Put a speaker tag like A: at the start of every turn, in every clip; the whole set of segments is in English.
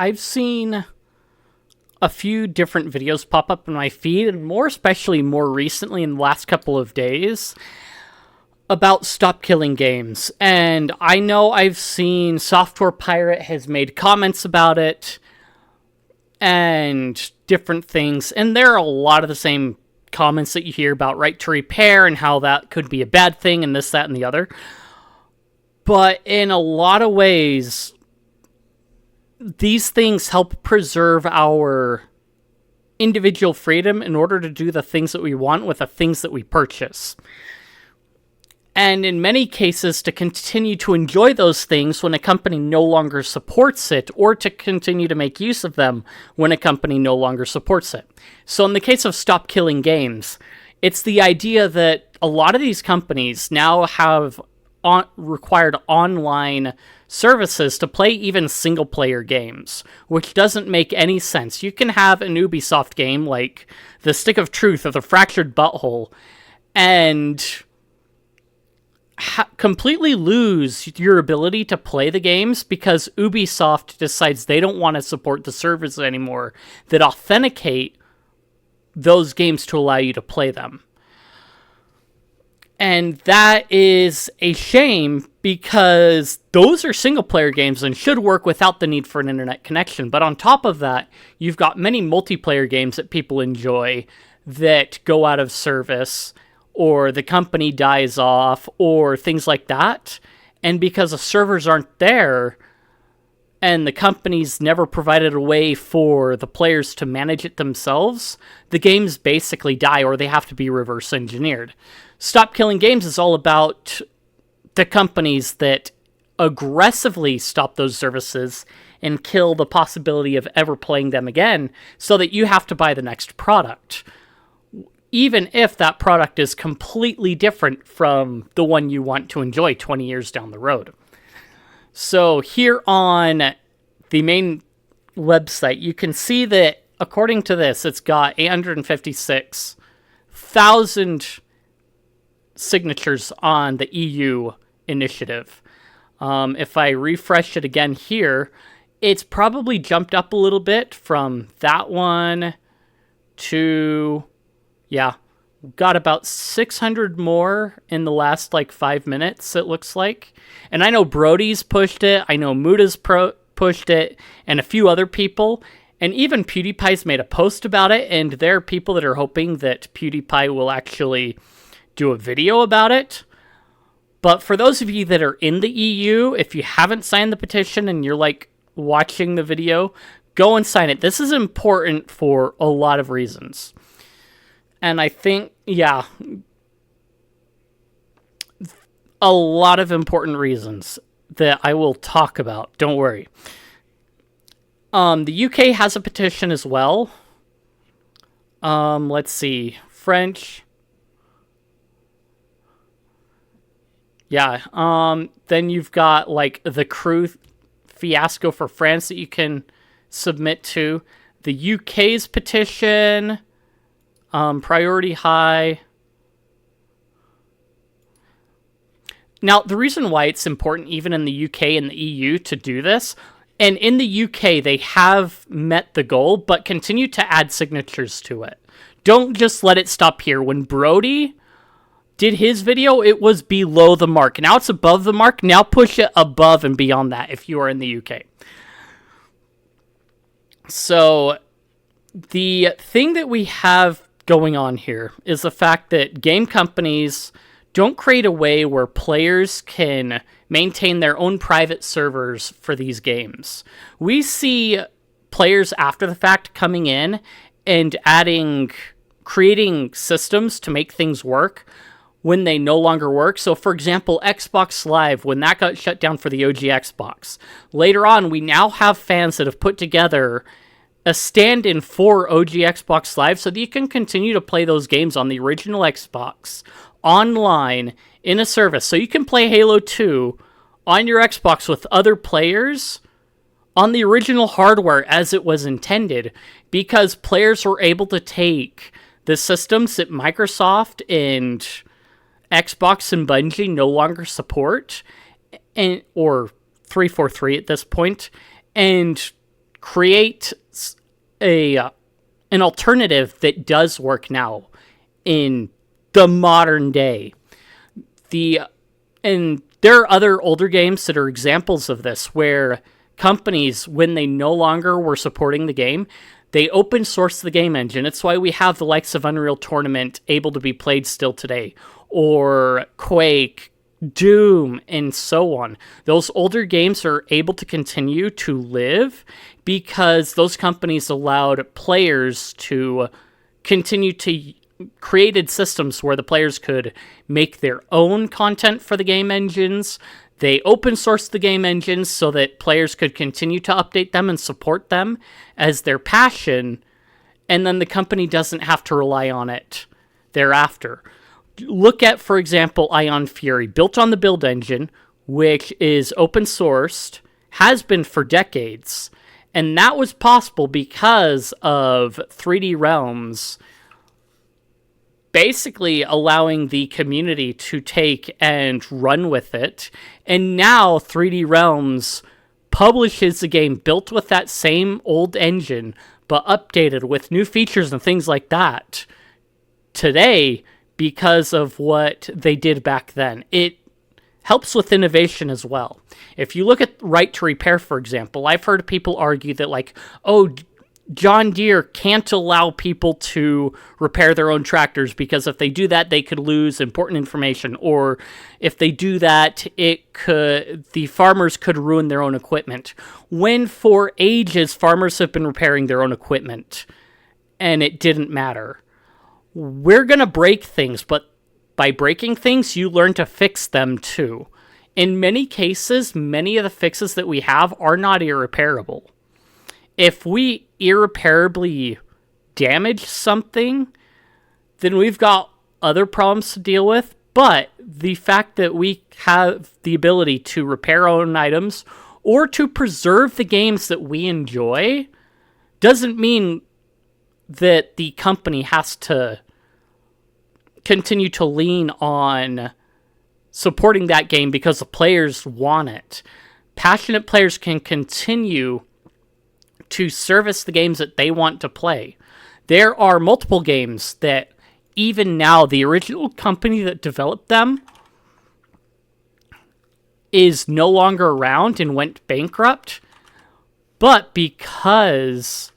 A: I've seen a few different videos pop up in my feed, and especially more recently in the last couple of days, about stop killing games. And I know I've seen Software Pirate has made comments about it and different things, and there are a lot of the same comments that you hear about right to repair and how that could be a bad thing and this, that, and the other. But in a lot of ways, these things help preserve our individual freedom in order to do the things that we want with the things that we purchase. And in many cases, to continue to enjoy those things when a company no longer supports it, or to continue to make use of them when a company no longer supports it. So in the case of Stop Killing Games, it's the idea that a lot of these companies now have required online services to play even single-player games, which doesn't make any sense. You can have an Ubisoft game like The Stick of Truth or The Fractured Butthole, and completely lose your ability to play the games because Ubisoft decides they don't want to support the servers anymore that authenticate those games to allow you to play them. And that is a shame because those are single-player games and should work without the need for an internet connection. But on top of that, you've got many multiplayer games that people enjoy that go out of service, or the company dies off, or things like that. And because the servers aren't there, and the company's never provided a way for the players to manage it themselves, the games basically die, or they have to be reverse engineered. Stop Killing Games is all about the companies that aggressively stop those services and kill the possibility of ever playing them again, so that you have to buy the next product, even if that product is completely different from the one you want to enjoy 20 years down the road. So here on the main website, you can see that according to this, it's got 856,000 signatures on the EU initiative. If I refresh it again here, it's probably jumped up a little bit from that one to, yeah, got about 600 more in the last 5 minutes, it looks like. And I know Brody's pushed it, I know Muda's pushed it, and a few other people. And even PewDiePie's made a post about it, and there are people that are hoping that PewDiePie will actually do a video about it. But for those of you that are in the EU, if you haven't signed the petition and you're watching the video, go and sign it. This is important for a lot of reasons. And I think, yeah, a lot of important reasons that I will talk about. Don't worry. The UK has a petition as well. Let's see. French. Yeah. Then you've got the crew fiasco for France that you can submit to. The UK's petition. Priority high. Now, the reason why it's important, even in the UK and the EU, to do this, and in the UK, they have met the goal, but continue to add signatures to it. Don't just let it stop here. When Brody did his video, it was below the mark. Now it's above the mark. Now push it above and beyond that if you are in the UK. So, the thing that we have going on here is the fact that game companies don't create a way where players can maintain their own private servers for these games. We see players after the fact coming in and creating systems to make things work when they no longer work. So for example, Xbox Live, when that got shut down for the OG Xbox, later on we now have fans that have put together a stand-in for OG Xbox Live so that you can continue to play those games on the original Xbox online in a service. So you can play Halo 2 on your Xbox with other players on the original hardware as it was intended, because players were able to take the systems that Microsoft and Xbox and Bungie no longer support, or 343 at this point, and create a an alternative that does work now in the modern day. And there are other older games that are examples of this, where companies, when they no longer were supporting the game, they open source the game engine. It's why we have the likes of Unreal Tournament able to be played still today, or Quake, Doom, and so on. Those older games are able to continue to live because those companies allowed players to continue to created systems where the players could make their own content for the game engines. They open sourced the game engines so that players could continue to update them and support them as their passion, and then the company doesn't have to rely on it thereafter. Look at, for example, Ion Fury, built on the build engine, which is open sourced, has been for decades, and that was possible because of 3D Realms basically allowing the community to take and run with it. And now 3D Realms publishes a game built with that same old engine, but updated with new features and things like that today because of what they did back then. It helps with innovation as well. If you look at Right to Repair, for example, I've heard people argue that, like, oh, John Deere can't allow people to repair their own tractors because if they do that, they could lose important information. Or if they do that, the farmers could ruin their own equipment. When for ages, farmers have been repairing their own equipment and it didn't matter. We're going to break things, but by breaking things, you learn to fix them too. In many cases, many of the fixes that we have are not irreparable. If we irreparably damage something, then we've got other problems to deal with. But the fact that we have the ability to repair our own items or to preserve the games that we enjoy doesn't mean that the company has to continue to lean on supporting that game because the players want it. Passionate players can continue to service the games that they want to play. There are multiple games that even now the original company that developed them is no longer around and went bankrupt, but because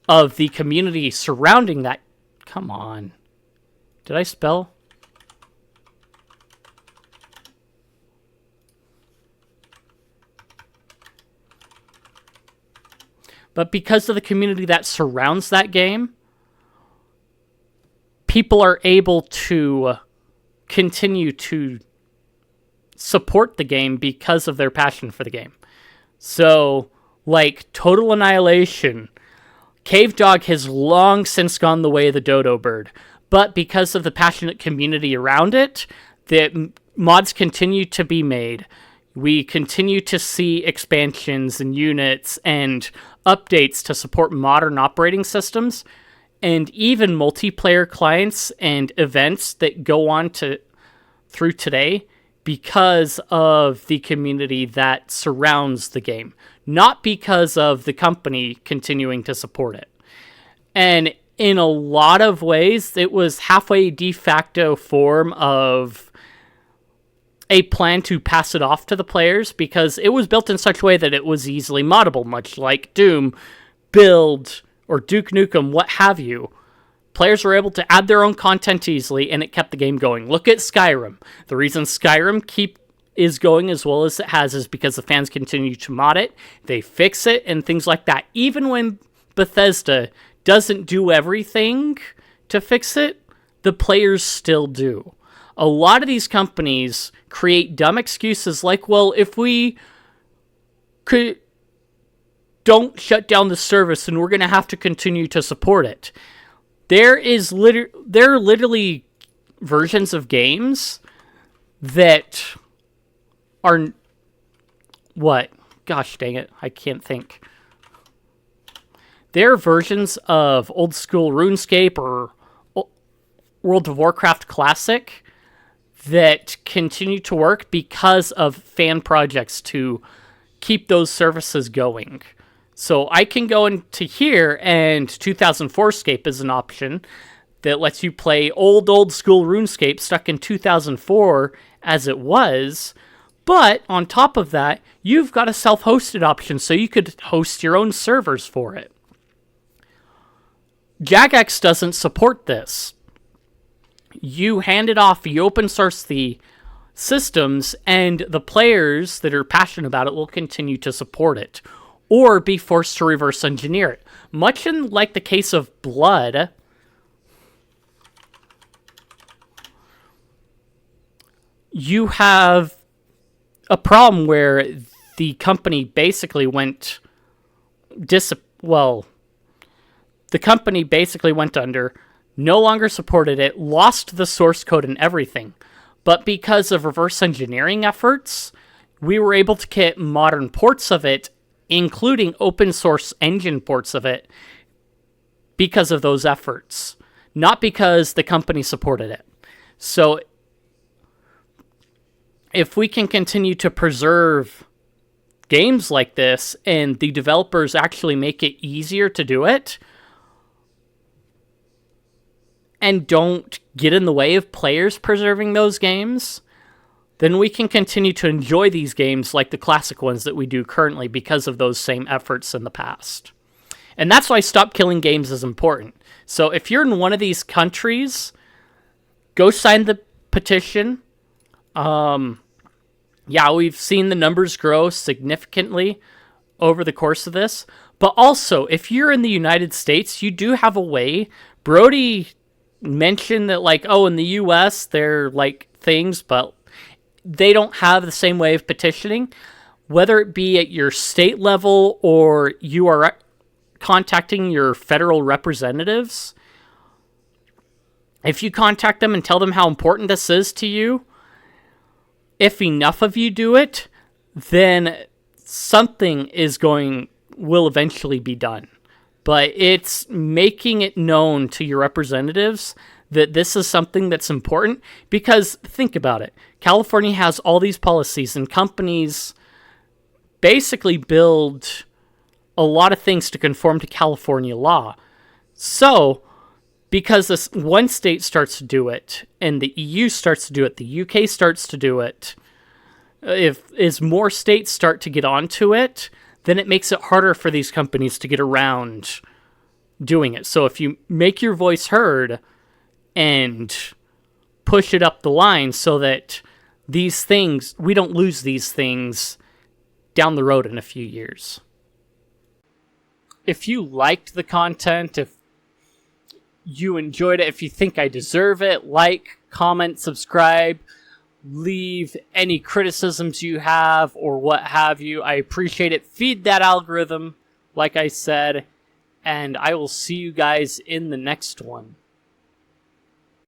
A: of the community surrounding that... Come on. Did I spell? But because of the community that surrounds that game, people are able to continue to support the game because of their passion for the game. So, like Total Annihilation, Cave Dog has long since gone the way of the dodo bird. But because of the passionate community around it, the mods continue to be made. We continue to see expansions and units and updates to support modern operating systems, and even multiplayer clients and events that go on through today because of the community that surrounds the game, not because of the company continuing to support it. And in a lot of ways, it was halfway a de facto form of a plan to pass it off to the players because it was built in such a way that it was easily moddable, much like Doom, Build, or Duke Nukem, what have you. Players were able to add their own content easily, and it kept the game going. Look at Skyrim. The reason Skyrim is going as well as it has is because the fans continue to mod it, they fix it, and things like that. Even when Bethesda doesn't do everything to fix it, the players still do. A lot of these companies create dumb excuses like, well, if we don't shut down the service, then we're going to have to continue to support it. There are literally versions of games that are... What? Gosh dang it, I can't think. There are versions of old school RuneScape or World of Warcraft Classic that continue to work because of fan projects to keep those services going. So I can go into here, and 2004scape is an option that lets you play old school RuneScape stuck in 2004 as it was. But on top of that, you've got a self-hosted option, so you could host your own servers for it. Jagex doesn't support this. You hand it off, you open source the systems, and the players that are passionate about it will continue to support it, or be forced to reverse engineer it. Much in like the case of Blood, you have a problem where the company basically went under, no longer supported it, lost the source code and everything. But because of reverse engineering efforts, we were able to get modern ports of it, including open source engine ports of it, because of those efforts, not because the company supported it. So if we can continue to preserve games like this and the developers actually make it easier to do it and don't get in the way of players preserving those games, then we can continue to enjoy these games like the classic ones that we do currently because of those same efforts in the past. And that's why Stop Killing Games is important. So if you're in one of these countries, go sign the petition. Yeah, we've seen the numbers grow significantly over the course of this. But also, if you're in the United States, you do have a way. Brody mentioned that, like, oh, in the US, they're like things, but they don't have the same way of petitioning. Whether it be at your state level or you are contacting your federal representatives, if you contact them and tell them how important this is to you, if enough of you do it, then something will eventually be done. But it's making it known to your representatives that this is something that's important, because think about it. California has all these policies, and companies basically build a lot of things to conform to California law. So, because this one state starts to do it, and the EU starts to do it, the UK starts to do it, as more states start to get onto it, then it makes it harder for these companies to get around doing it. So if you make your voice heard and push it up the line so that these things, we don't lose these things down the road in a few years. If you liked the content, if you enjoyed it, if you think I deserve it, like, comment, subscribe, leave any criticisms you have or what have you. I appreciate it. Feed that algorithm, like I said, and I will see you guys in the next one.